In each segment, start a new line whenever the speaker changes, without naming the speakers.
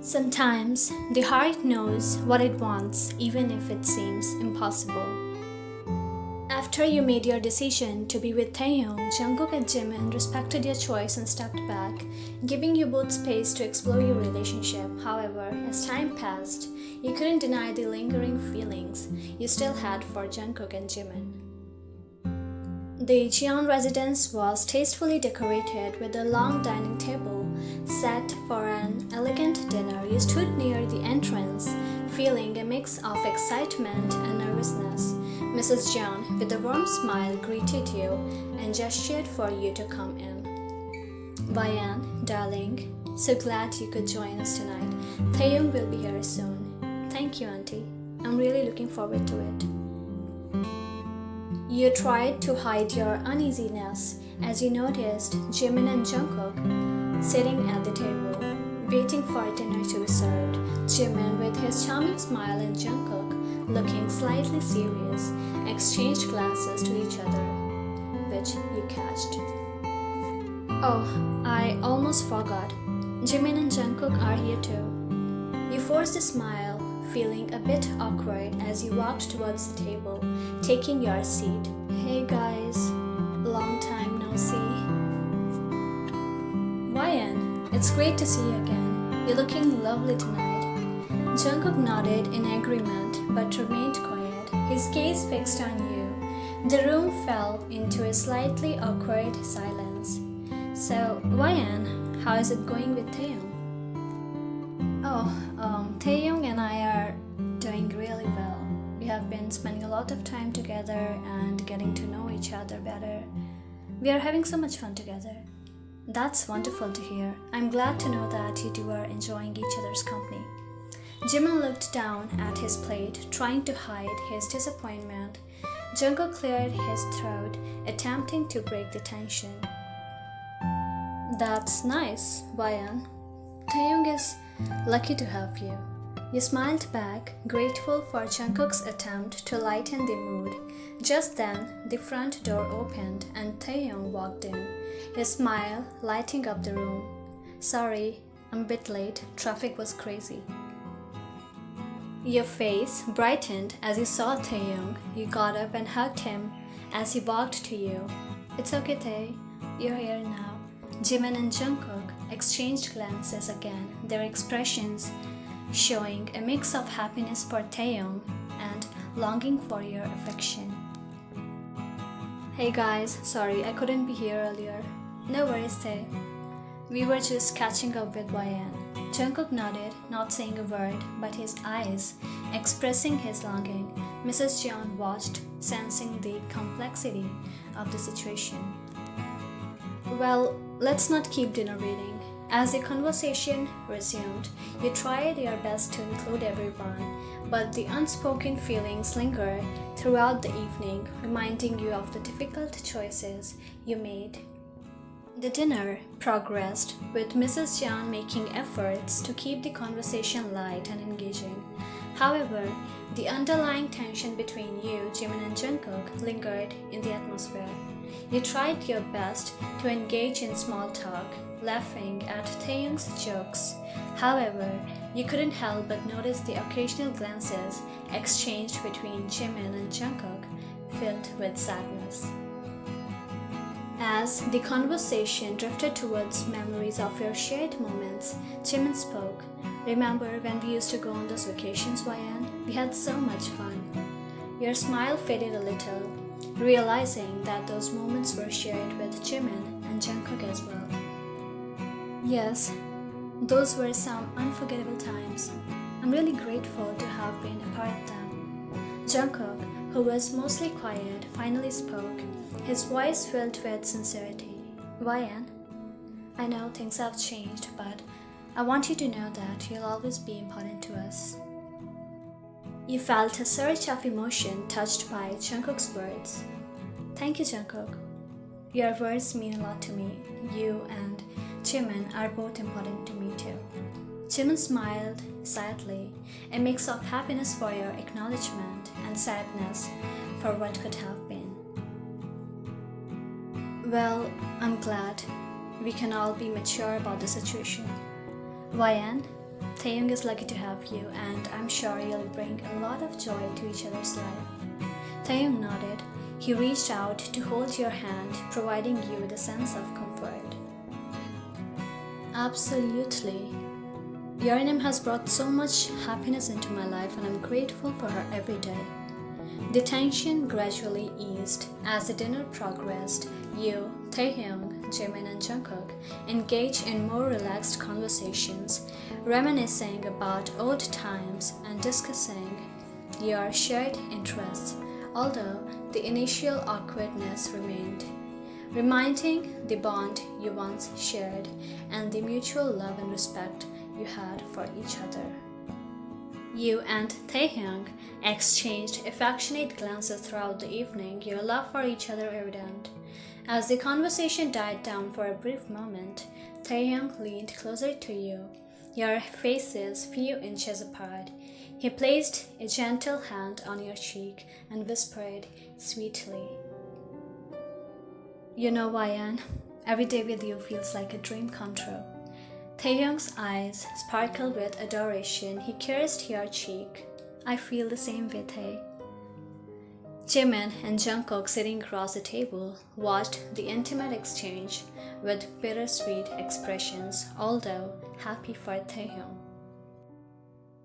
Sometimes the heart knows what it wants even if it seems impossible. After you made your decision to be with Taehyung, Jungkook and Jimin respected your choice and stepped back, giving you both space to explore your relationship. However, as time passed, you couldn't deny the lingering feelings you still had for Jungkook and Jimin. The Jeon residence was tastefully decorated with a long dining table set for an elegant dinner. You stood near the entrance, feeling a mix of excitement and nervousness. Mrs. Jeon, with a warm smile, greeted you and gestured for you to come in. Bayan, darling, so glad you could join us tonight. Taehyung will be here soon. Thank you, Auntie. I'm really looking forward to it. You tried to hide your uneasiness as you noticed Jimin and Jungkook sitting at the table, waiting for dinner to be served. Jimin, with his charming smile, and Jungkook, looking slightly serious, exchanged glances to each other, which you catched. Oh, I almost forgot. Jimin and Jungkook are here too. You forced a smile, feeling a bit awkward as you walked towards the table, taking your seat. Hey guys, long time no see. Bayan, it's great to see you again. You're looking lovely tonight. Jungkook nodded in agreement but remained quiet, his gaze fixed on you. The room fell into a slightly awkward silence. So, Bayan, how is it going with Taehyung? Taehyung and I are doing really well. We have been spending a lot of time together and getting to know each other better. We are having so much fun together. That's wonderful to hear. I'm glad to know that you two are enjoying each other's company. Jimin looked down at his plate, trying to hide his disappointment. Jungkook cleared his throat, attempting to break the tension. That's nice, Bayan. Taehyung is lucky to have you. You smiled back, grateful for Jungkook's attempt to lighten the mood. Just then, the front door opened and Taehyung walked in, his smile lighting up the room. Sorry, I'm a bit late. Traffic was crazy. Your face brightened as you saw Taehyung. You got up and hugged him as he walked to you. It's okay, Tae. You're here now. Jimin and Jungkook exchanged glances again, their expressions showing a mix of happiness for Taehyung and longing for your affection. Hey guys, sorry I couldn't be here earlier. No worries, Tae. We were just catching up with Bayan. Jungkook nodded, not saying a word, but his eyes expressing his longing. Mrs. Jeon watched, sensing the complexity of the situation. Well, let's not keep dinner waiting. As the conversation resumed, you tried your best to include everyone, but the unspoken feelings lingered throughout the evening, reminding you of the difficult choices you made. The dinner progressed, with Mrs. Jeon making efforts to keep the conversation light and engaging. However, the underlying tension between you, Jimin and Jungkook lingered in the atmosphere. You tried your best to engage in small talk, laughing at Taehyung's jokes. However, you couldn't help but notice the occasional glances exchanged between Jimin and Jungkook, filled with sadness. As the conversation drifted towards memories of your shared moments, Jimin spoke. Remember when we used to go on those vacations, Bayan? We had so much fun. Your smile faded a little, realizing that those moments were shared with Jimin and Jungkook as well. Yes, those were some unforgettable times. I'm really grateful to have been a part of them. Jungkook, who was mostly quiet, finally spoke, his voice filled with sincerity. Bayan, I know things have changed, but I want you to know that you'll always be important to us. You felt a surge of emotion touched by Jungkook's words. Thank you, Jungkook. Your words mean a lot to me. You and Jimin are both important to me too. Jimin smiled sadly, a mix of happiness for your acknowledgement and sadness for what could have been. Well, I'm glad we can all be mature about the situation. Bayan, Taehyung is lucky to have you, and I'm sure you'll bring a lot of joy to each other's life. Taehyung nodded. He reached out to hold your hand, providing you with a sense of comfort. Absolutely. Yeonam has brought so much happiness into my life, and I'm grateful for her every day. The tension gradually eased as the dinner progressed. You, Taehyung, Jimin, and Jungkook engaged in more relaxed conversations, reminiscing about old times and discussing your shared interests, although the initial awkwardness remained, reminding the bond you once shared and the mutual love and respect you had for each other. You and Taehyung exchanged affectionate glances throughout the evening, your love for each other evident. As the conversation died down for a brief moment, Taehyung leaned closer to you, your faces few inches apart. He placed a gentle hand on your cheek and whispered sweetly, "You know, Ryan, every day with you feels like a dream come true." Taehyung's eyes sparkled with adoration. He caressed your cheek. "I feel the same way, Tae." Jimin and Jungkook, sitting across the table, watched the intimate exchange with bittersweet expressions, although happy for Taehyung.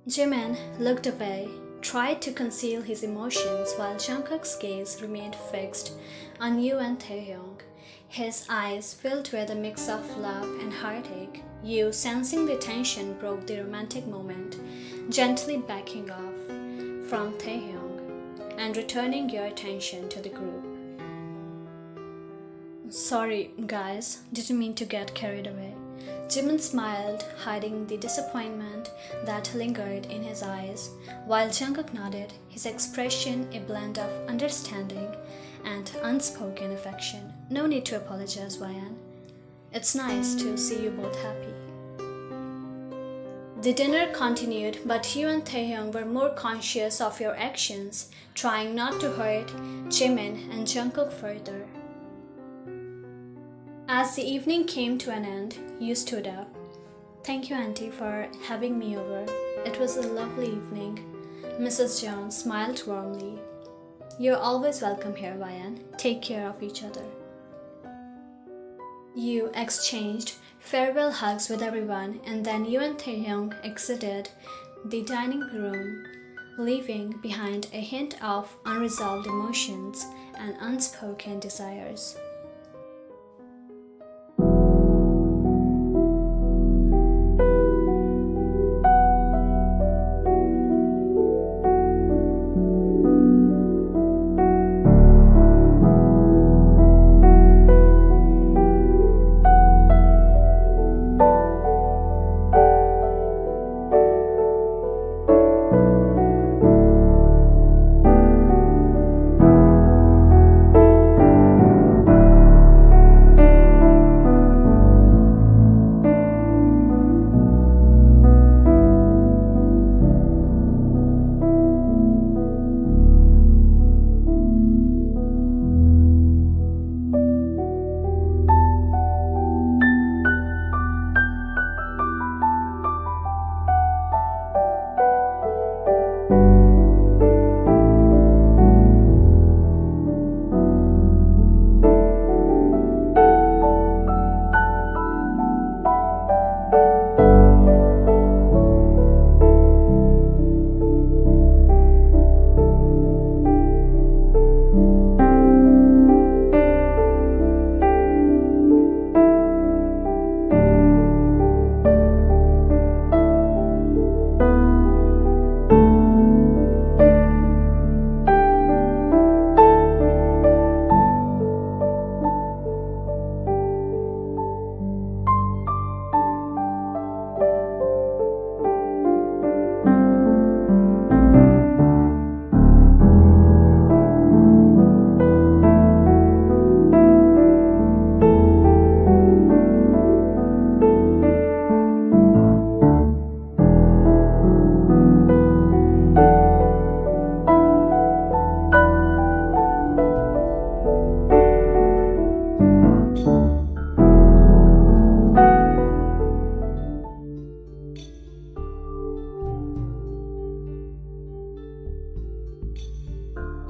Jimin looked away, tried to conceal his emotions, while Jungkook's gaze remained fixed on you and Taehyung. His eyes filled with a mix of love and heartache. You, sensing the tension, broke the romantic moment, gently backing off from Taehyung and returning your attention to the group. "Sorry, guys, didn't mean to get carried away." Jimin smiled, hiding the disappointment that lingered in his eyes, while Jungkook nodded, his expression a blend of understanding and unspoken affection. "No need to apologize, Ryan. It's nice to see you both happy." The dinner continued, but you and Taehyung were more conscious of your actions, trying not to hurt Jimin and Jungkook further. As the evening came to an end, you stood up. "Thank you, Auntie, for having me over. It was a lovely evening." Mrs. Jones smiled warmly. "You're always welcome here, Ryan. Take care of each other." You exchanged farewell hugs with everyone, and then you and Taehyung exited the dining room, leaving behind a hint of unresolved emotions and unspoken desires.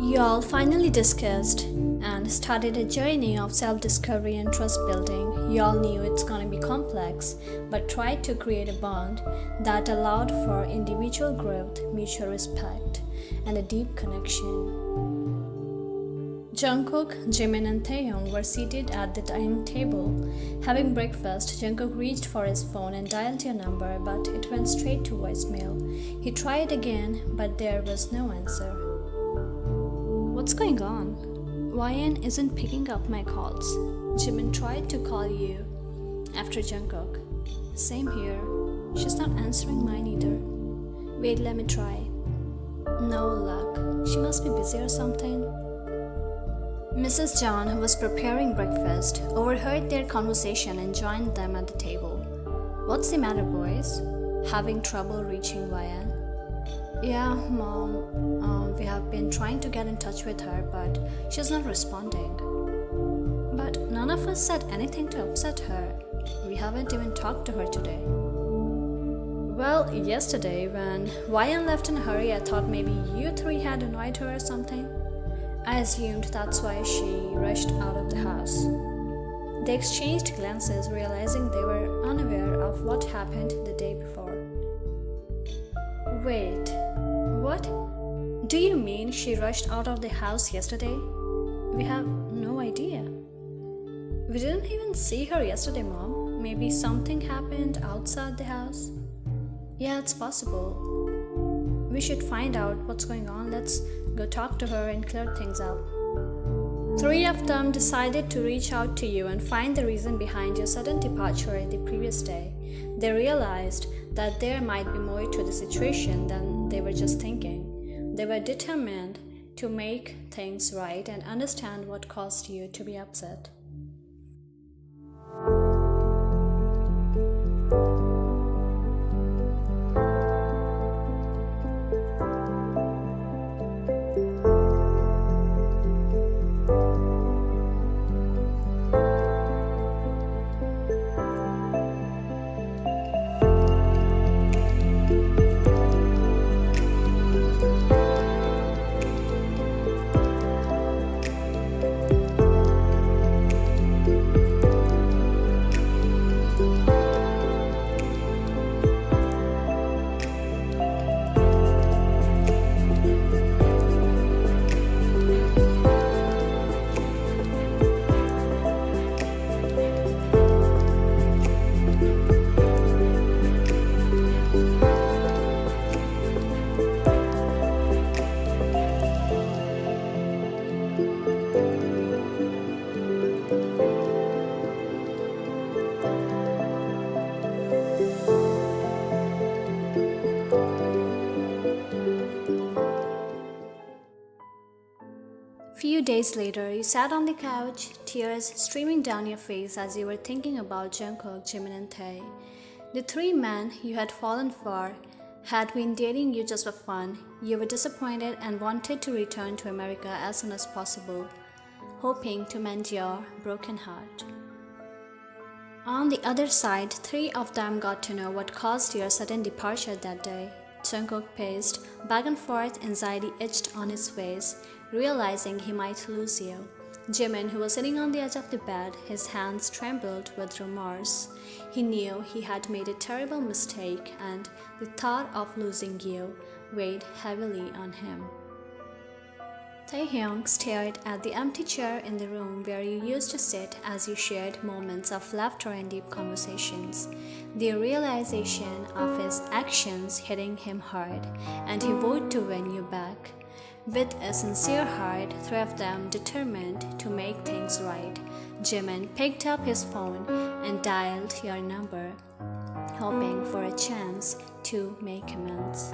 Y'all finally discussed and started a journey of self-discovery and trust building. Y'all knew it's gonna be complex, but tried to create a bond that allowed for individual growth, mutual respect, and a deep connection. Jungkook, Jimin, and Taehyung were seated at the dining table. Having breakfast, Jungkook reached for his phone and dialed your number, but it went straight to voicemail. He tried again, but there was no answer. What's going on? YN isn't picking up my calls. Jimin tried to call you after Jungkook. Same here. She's not answering mine either. Wait, let me try. No luck. She must be busy or something. Mrs. John, who was preparing breakfast, overheard their conversation and joined them at the table. What's the matter, boys? Having trouble reaching YN? Yeah, Mom. We have been trying to get in touch with her, but she's not responding. But none of us said anything to upset her. We haven't even talked to her today. Well, yesterday when YN left in a hurry, I thought maybe you three had annoyed her or something. I assumed that's why she rushed out of the house. They exchanged glances, realizing they were unaware of what happened the day before. Wait, what? Do you mean she rushed out of the house yesterday? We have no idea. We didn't even see her yesterday, Mom. Maybe something happened outside the house? Yeah, it's possible. We should find out what's going on. Let's go talk to her and clear things up. Three of them decided to reach out to you and find the reason behind your sudden departure the previous day. They realized that there might be more to the situation than they were just thinking. They were determined to make things right and understand what caused you to be upset. Few days later, you sat on the couch, tears streaming down your face as you were thinking about Jungkook, Jimin, and Tae. The three men you had fallen for had been dating you just for fun. You were disappointed and wanted to return to America as soon as possible, hoping to mend your broken heart. On the other side, three of them got to know what caused your sudden departure that day. Jungkook paced back and forth, anxiety etched on his face, realizing he might lose you. Jimin, who was sitting on the edge of the bed, his hands trembled with remorse. He knew he had made a terrible mistake, and the thought of losing you weighed heavily on him. Taehyung stared at the empty chair in the room where you used to sit as you shared moments of laughter and deep conversations. The realization of his actions hitting him hard, and he vowed to win you back. With a sincere heart, three of them determined to make things right. Jimin picked up his phone and dialed your number, hoping for a chance to make amends.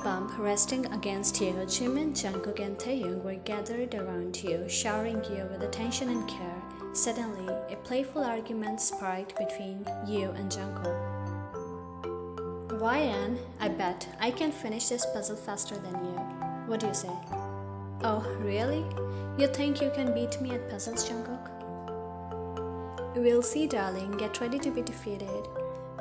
bump resting against you, Jimin, Jungkook, and Taehyung were gathered around you, showering you with attention and care. Suddenly, a playful argument sparked between you and Jungkook. YN, I bet I can finish this puzzle faster than you. What do you say? Oh, really? You think you can beat me at puzzles, Jungkook? We'll see, darling. Get ready to be defeated.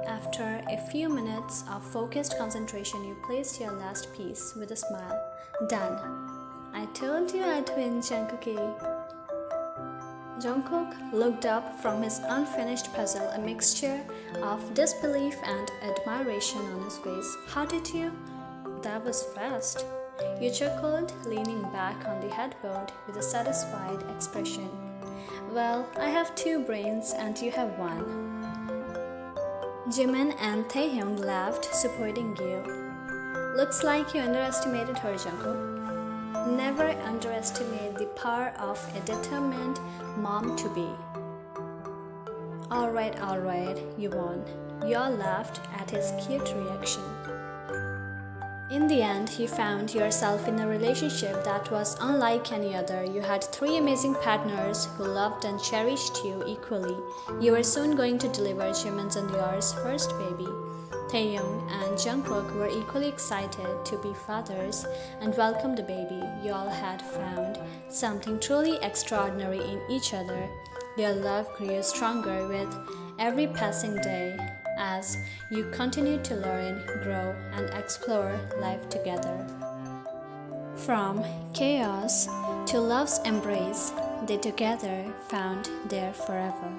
After a few minutes of focused concentration, you placed your last piece with a smile. Done. I told you I'd win, Jungkook. Jungkook looked up from his unfinished puzzle, a mixture of disbelief and admiration on his face. How did you? That was fast. You chuckled, leaning back on the headboard with a satisfied expression. Well, I have 2 brains and you have 1. Jimin and Taehyung laughed, supporting you. Looks like you underestimated her, Jungkook. Never underestimate the power of a determined mom-to-be. Alright, you won. You all laughed at his cute reaction. In the end, you found yourself in a relationship that was unlike any other. You had 3 amazing partners who loved and cherished you equally. You were soon going to deliver Jimin's and yours first baby. Taehyung and Jungkook were equally excited to be fathers and welcome the baby. You all had found something truly extraordinary in each other. Your love grew stronger with every passing day as you continued to learn, grow, and explore life together. From chaos to love's embrace, they together found their forever.